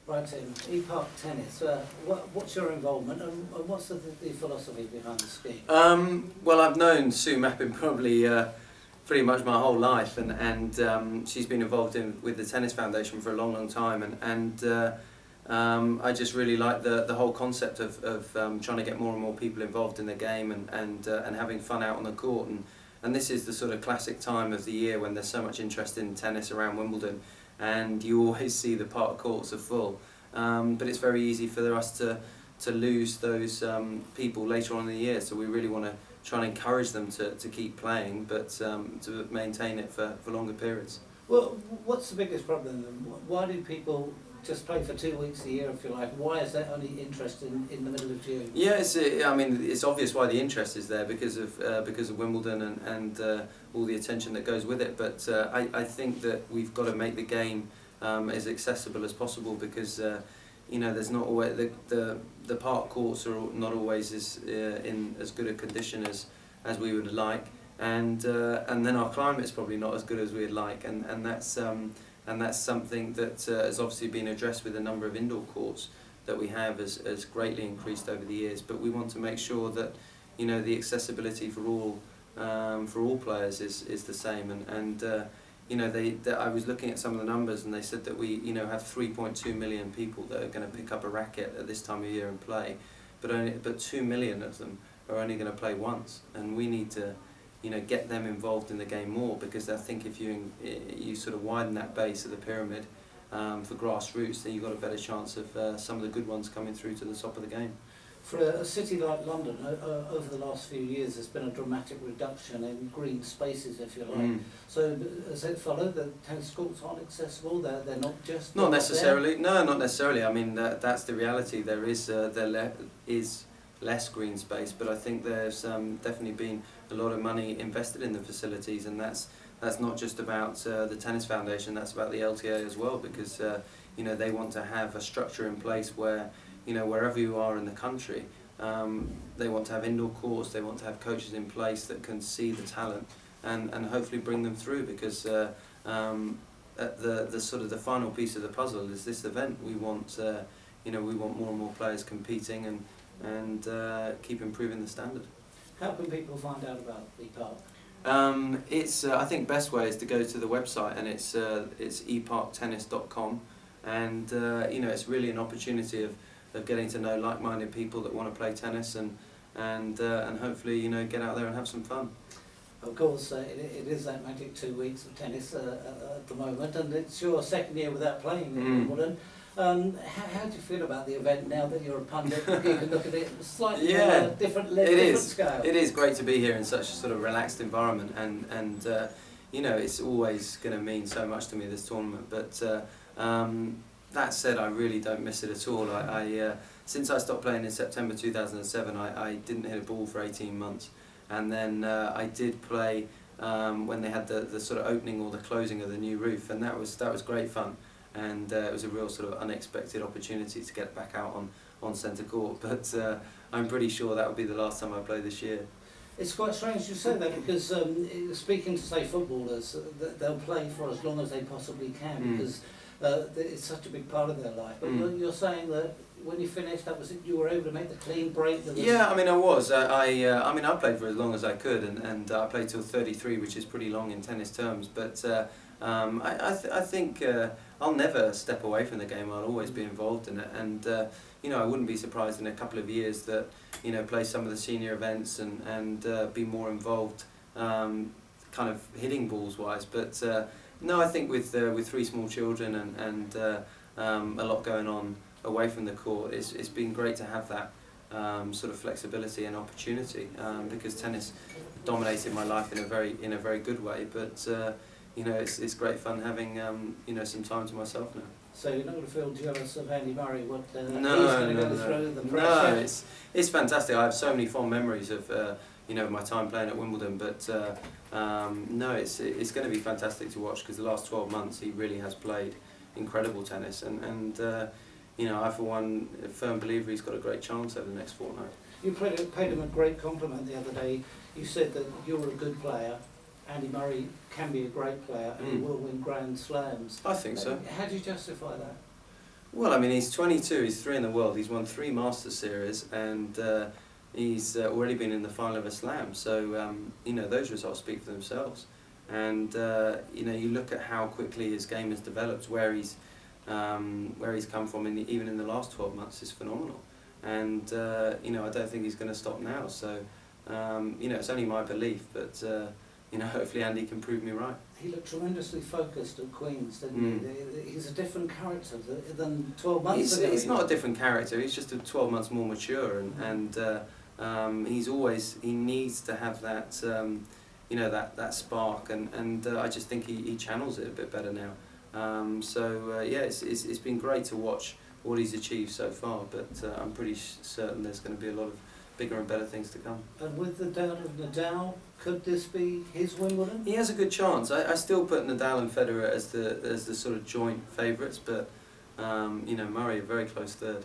Right, Tim. E-Park Tennis. What's your involvement and what's the philosophy behind the scheme? Well, I've known Sue Mappin probably pretty much my whole life, and she's been involved with the Tennis Foundation for a long time, and I just really like the whole concept of trying to get more and more people involved in the game and having fun out on the court, and this is the sort of classic time of the year when there's so much interest in tennis around Wimbledon, and you always see the park courts are full, but it's very easy for us to lose those people later on in the year, so we really want to try and encourage them to keep playing, but to maintain it for longer periods. Well, what's the biggest problem then? Why do people just play for 2 weeks a year, if you like? Why is there only interest in the middle of June? Yeah, I mean, it's obvious why the interest is there because of Wimbledon and all the attention that goes with it. But I think that we've got to make the game as accessible as possible because you know, there's not always the park courts are not always in as good a condition as we would like, and then our climate's probably not as good as we'd like, and that's something that has obviously been addressed with the number of indoor courts that we have has greatly increased over the years. But we want to make sure that, you know, the accessibility for all players is the same. And you know, I was looking at some of the numbers, and they said that we, you know, have 3.2 million people that are going to pick up a racket at this time of year and play, but 2 million of them are only going to play once, and we need to, you know, get them involved in the game more, because I think if you sort of widen that base of the pyramid for grassroots, then you've got a better chance of some of the good ones coming through to the top of the game. For a city like London, over the last few years there's been a dramatic reduction in green spaces, if you like. So does it follow that tennis courts aren't accessible? They're not just... Not necessarily. No, not necessarily. I mean, that's the reality. There is less green space, but I think there's definitely been a lot of money invested in the facilities, and that's not just about the Tennis Foundation, that's about the LTA as well, because you know, they want to have a structure in place where, you know, wherever you are in the country, they want to have indoor courts, they want to have coaches in place that can see the talent and hopefully bring them through, because the sort of the final piece of the puzzle is this event. We want you know, we want more and more players competing and keep improving the standard. How can people find out about E-Park? It's I think best way is to go to the website, and it's eparktennis.com, and you know, it's really an opportunity of getting to know like-minded people that want to play tennis, and hopefully, you know, get out there and have some fun. Of course, it is that magic 2 weeks of tennis at the moment, and it's your second year without playing in Wimbledon. How do you feel about the event now that you're a pundit? You can look at it slightly on a different scale. It is great to be here in such a sort of relaxed environment, and you know, it's always going to mean so much to me, this tournament. But that said, I really don't miss it at all. Since I stopped playing in September 2007, I didn't hit a ball for 18 months, and then I did play when they had the sort of opening or the closing of the new roof, and that was great fun. And it was a real sort of unexpected opportunity to get back out on centre court, but I'm pretty sure that will be the last time I play this year. It's quite strange you say that, because speaking to, say, footballers, they'll play for as long as they possibly can, because it's such a big part of their life. But you're saying that when you finished, that was it, you were able to make the clean break? Yeah, I mean, I was. I mean, I played for as long as I could, and I played till 33, which is pretty long in tennis terms, but I think I'll never step away from the game. I'll always be involved in it, and you know, I wouldn't be surprised in a couple of years that, you know, play some of the senior events and be more involved, kind of hitting balls wise. But no, I think with 3 small children and a lot going on away from the court, it's been great to have that sort of flexibility and opportunity, because tennis dominated my life in a very good way. But you know, it's great fun having you know, some time to myself now. So you're not going to feel jealous of Andy Murray? What he's going to go through, the pressure? No, it's fantastic. I have so many fond memories of you know, my time playing at Wimbledon. But no, it's going to be fantastic to watch, because the last 12 months he really has played incredible tennis, and you know, I for one firm believer he's got a great chance over the next fortnight. You paid him a great compliment the other day. You said that you're a good player, Andy Murray can be a great player, and he will win Grand Slams. I think so. How do you justify that? Well, I mean, he's 22, he's 3 in the world, he's won 3 Masters Series, and he's already been in the final of a Slam, so, you know, those results speak for themselves. And, you know, you look at how quickly his game has developed, where he's come from, even in the last 12 months, is phenomenal. And, you know, I don't think he's going to stop now, so, you know, it's only my belief, but, you know, hopefully Andy can prove me right. He looked tremendously focused at Queen's, didn't he? He's a different character than 12 months ago. He's not a different character, he's just 12 months more mature, and he needs to have that, you know, that spark, and I just think he channels it a bit better now. Yeah, it's been great to watch what he's achieved so far, but I'm pretty certain there's going to be a lot of bigger and better things to come. And with the doubt of Nadal, could this be his Wimbledon? He has a good chance. I still put Nadal and Federer as the sort of joint favourites, but you know, Murray a very close third.